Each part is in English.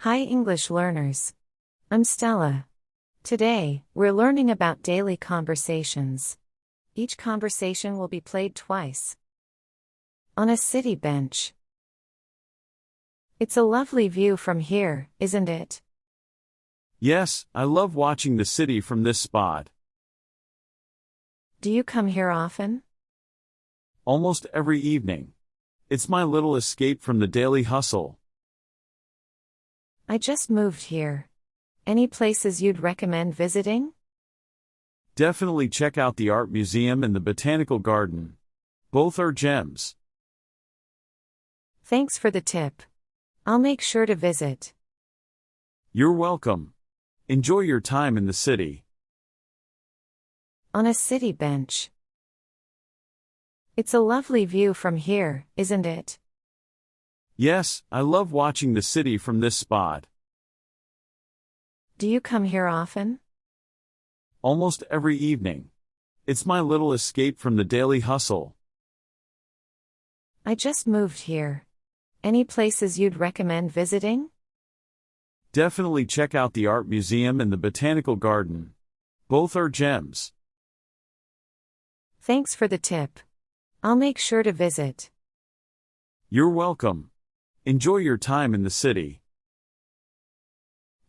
Hi English learners. I'm Stella. Today, we're learning about daily conversations. Each conversation will be played twice. On a city bench. It's a lovely view from here, isn't it? Yes, I love watching the city from this spot. Do you come here often? Almost every evening. It's my little escape from the daily hustle. I just moved here. Any places you'd recommend visiting? Definitely check out the art museum and the botanical garden. Both are gems. Thanks for the tip. I'll make sure to visit. You're welcome. Enjoy your time in the city. On a city bench. It's a lovely view from here, isn't it? Yes, I love watching the city from this spot. Do you come here often? Almost every evening. It's my little escape from the daily hustle. I just moved here. Any places you'd recommend visiting? Definitely check out the art museum and the botanical garden. Both are gems. Thanks for the tip. I'll make sure to visit. You're welcome. Enjoy your time in the city.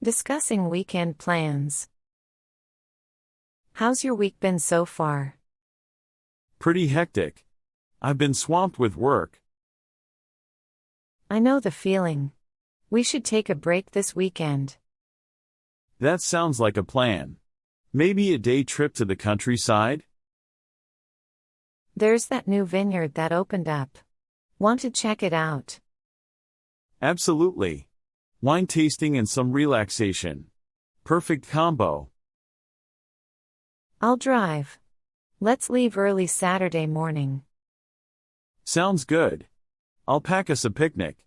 Discussing weekend plans. How's your week been so far? Pretty hectic. I've been swamped with work. I know the feeling. We should take a break this weekend. That sounds like a plan. Maybe a day trip to the countryside? There's that new vineyard that opened up. Want to check it out? Absolutely. Wine tasting and some relaxation. Perfect combo. I'll drive. Let's leave early Saturday morning. Sounds good. I'll pack us a picnic.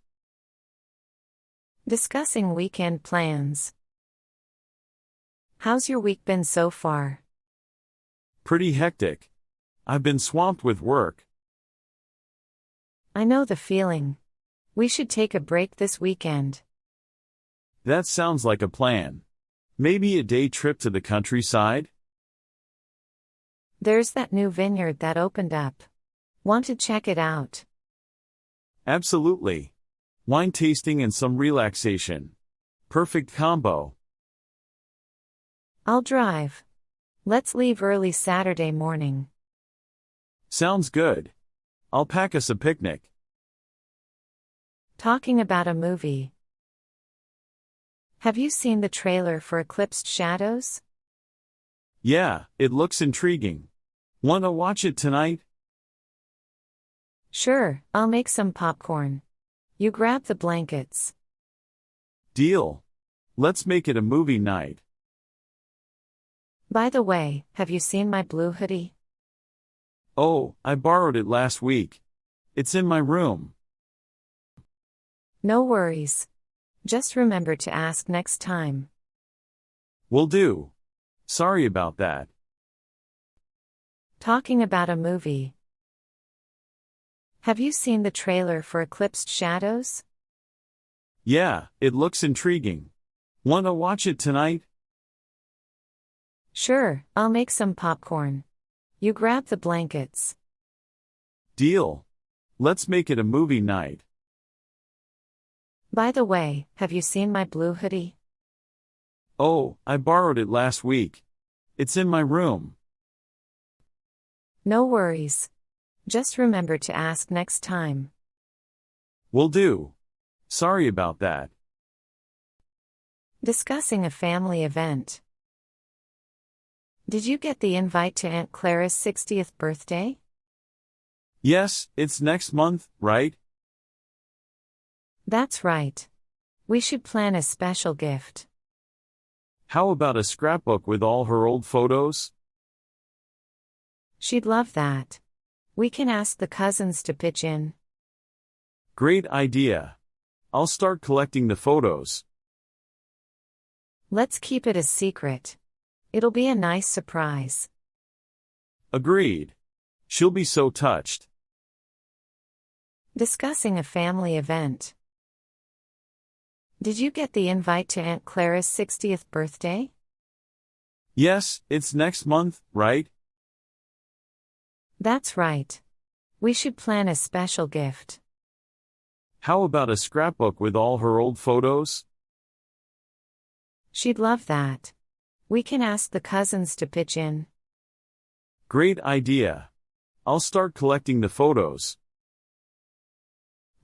Discussing weekend plans. How's your week been so far? Pretty hectic. I've been swamped with work. I know the feeling. We should take a break this weekend. That sounds like a plan. Maybe a day trip to the countryside? There's that new vineyard that opened up. Want to check it out? Absolutely. Wine tasting and some relaxation. Perfect combo. I'll drive. Let's leave early Saturday morning. Sounds good. I'll pack us a picnic. Talking about a movie. Have you seen the trailer for Eclipsed Shadows? Yeah, it looks intriguing. Wanna watch it tonight? Sure, I'll make some popcorn. You grab the blankets. Deal. Let's make it a movie night. By the way, have you seen my blue hoodie? Oh, I borrowed it last week. It's in my room. No worries. Just remember to ask next time. Will do. Sorry about that. Talking about a movie. Have you seen the trailer for Eclipsed Shadows? Yeah, it looks intriguing. Wanna watch it tonight? Sure, I'll make some popcorn. You grab the blankets. Deal. Let's make it a movie night. By the way, have you seen my blue hoodie? Oh, I borrowed it last week. It's in my room. No worries. Just remember to ask next time. Will do. Sorry about that. Discussing a family event. Did you get the invite to Aunt Clara's 60th birthday? Yes, it's next month, right? That's right. We should plan a special gift. How about a scrapbook with all her old photos? She'd love that. We can ask the cousins to pitch in. Great idea. I'll start collecting the photos. Let's keep it a secret. It'll be a nice surprise. Agreed. She'll be so touched. Discussing a family event. Did you get the invite to Aunt Clara's 60th birthday? Yes, it's next month, right? That's right. We should plan a special gift. How about a scrapbook with all her old photos? She'd love that. We can ask the cousins to pitch in. Great idea. I'll start collecting the photos.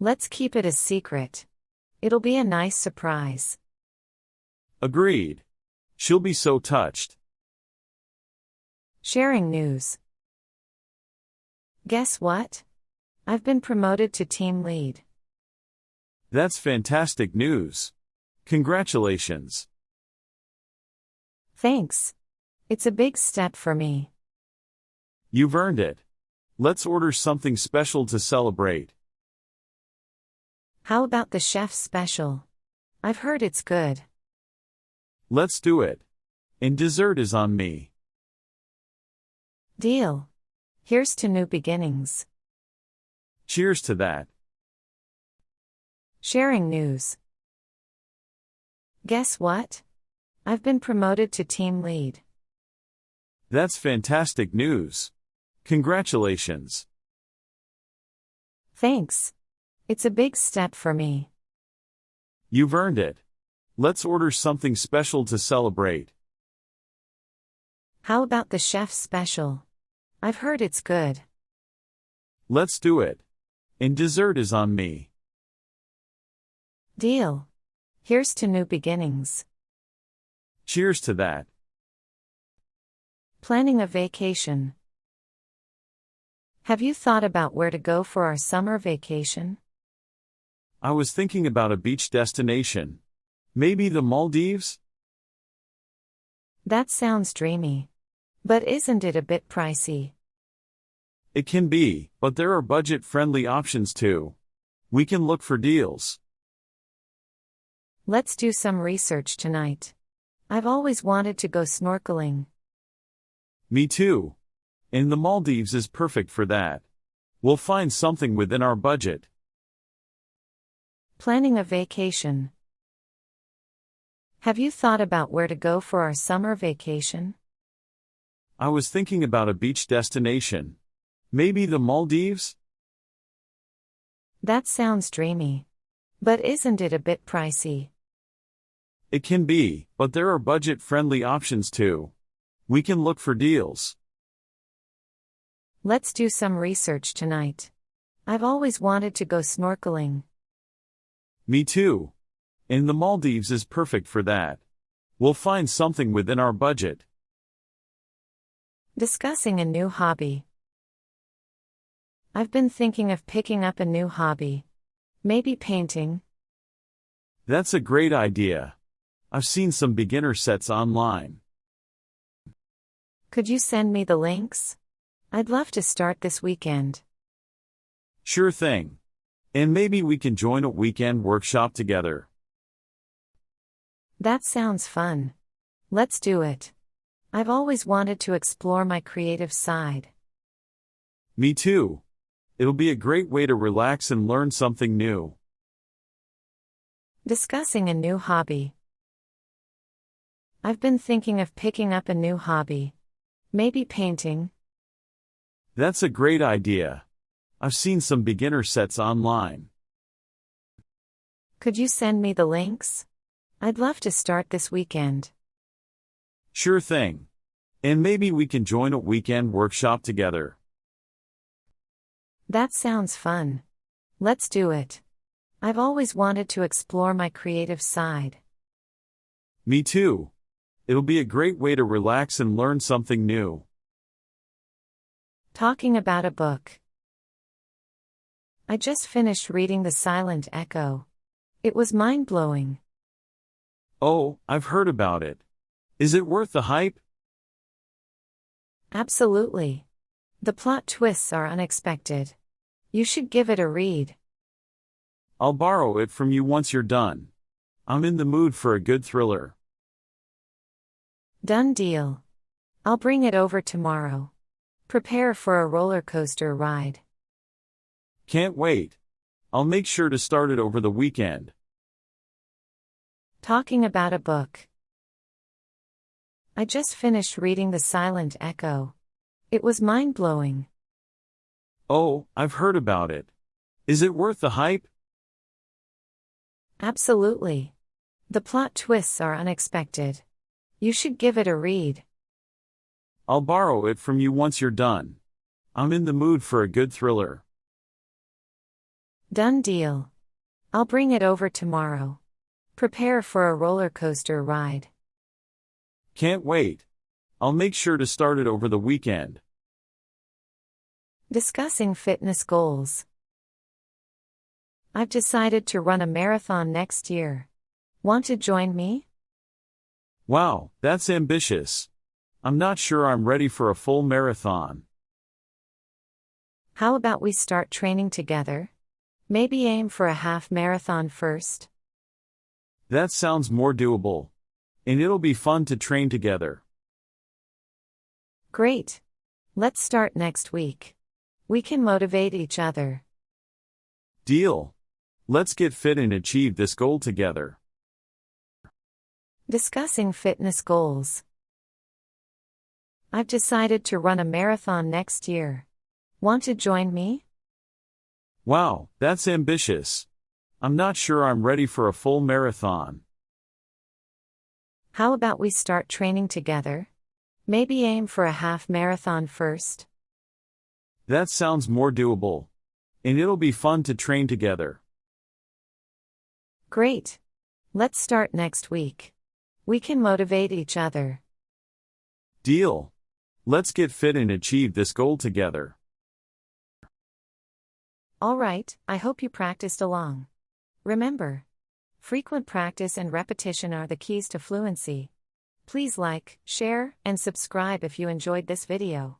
Let's keep it a secret. It'll be a nice surprise. Agreed. She'll be so touched. Sharing news. Guess what? I've been promoted to team lead. That's fantastic news. Congratulations. Thanks. It's a big step for me. You've earned it. Let's order something special to celebrate. How about the chef's special? I've heard it's good. Let's do it. And dessert is on me. Deal. Here's to new beginnings. Cheers to that. Sharing news. Guess what? I've been promoted to team lead. That's fantastic news. Congratulations. Thanks. It's a big step for me. You've earned it. Let's order something special to celebrate. How about the chef's special? I've heard it's good. Let's do it. And dessert is on me. Deal. Here's to new beginnings. Cheers to that. Planning a vacation. Have you thought about where to go for our summer vacation? I was thinking about a beach destination. Maybe the Maldives? That sounds dreamy. But isn't it a bit pricey? It can be, but there are budget-friendly options too. We can look for deals. Let's do some research tonight. I've always wanted to go snorkeling. Me too. And the Maldives is perfect for that. We'll find something within our budget. Planning a vacation. Have you thought about where to go for our summer vacation? I was thinking about a beach destination. Maybe the Maldives? That sounds dreamy. But isn't it a bit pricey? It can be, but there are budget-friendly options too. We can look for deals. Let's do some research tonight. I've always wanted to go snorkeling. Me too. And the Maldives is perfect for that. We'll find something within our budget. Discussing a new hobby. I've been thinking of picking up a new hobby. Maybe painting. That's a great idea. I've seen some beginner sets online. Could you send me the links? I'd love to start this weekend. Sure thing. And maybe we can join a weekend workshop together. That sounds fun. Let's do it. I've always wanted to explore my creative side. Me too. It'll be a great way to relax and learn something new. Discussing a new hobby. I've been thinking of picking up a new hobby. Maybe painting. That's a great idea. I've seen some beginner sets online. Could you send me the links? I'd love to start this weekend. Sure thing. And maybe we can join a weekend workshop together. That sounds fun. Let's do it. I've always wanted to explore my creative side. Me too. It'll be a great way to relax and learn something new. Talking about a book. I just finished reading The Silent Echo. It was mind-blowing. Oh, I've heard about it. Is it worth the hype? Absolutely. The plot twists are unexpected. You should give it a read. I'll borrow it from you once you're done. I'm in the mood for a good thriller. Done deal. I'll bring it over tomorrow. Prepare for a roller coaster ride. Can't wait. I'll make sure to start it over the weekend. Talking about a book. I just finished reading The Silent Echo. It was mind-blowing. Oh, I've heard about it. Is it worth the hype? Absolutely. The plot twists are unexpected. You should give it a read. I'll borrow it from you once you're done. I'm in the mood for a good thriller. Done deal. I'll bring it over tomorrow. Prepare for a roller coaster ride. Can't wait. I'll make sure to start it over the weekend. Discussing fitness goals. I've decided to run a marathon next year. Want to join me? Wow, that's ambitious. I'm not sure I'm ready for a full marathon. How about we start training together? Maybe aim for a half marathon first. That sounds more doable. And it'll be fun to train together. Great. Let's start next week. We can motivate each other. Deal. Let's get fit and achieve this goal together. Discussing fitness goals. I've decided to run a marathon next year. Want to join me? Wow, that's ambitious. I'm not sure I'm ready for a full marathon. How about we start training together? Maybe aim for a half marathon first. That sounds more doable. And it'll be fun to train together. Great. Let's start next week. We can motivate each other. Deal. Let's get fit and achieve this goal together. All right, I hope you practiced along. Remember, frequent practice and repetition are the keys to fluency. Please like, share, and subscribe if you enjoyed this video.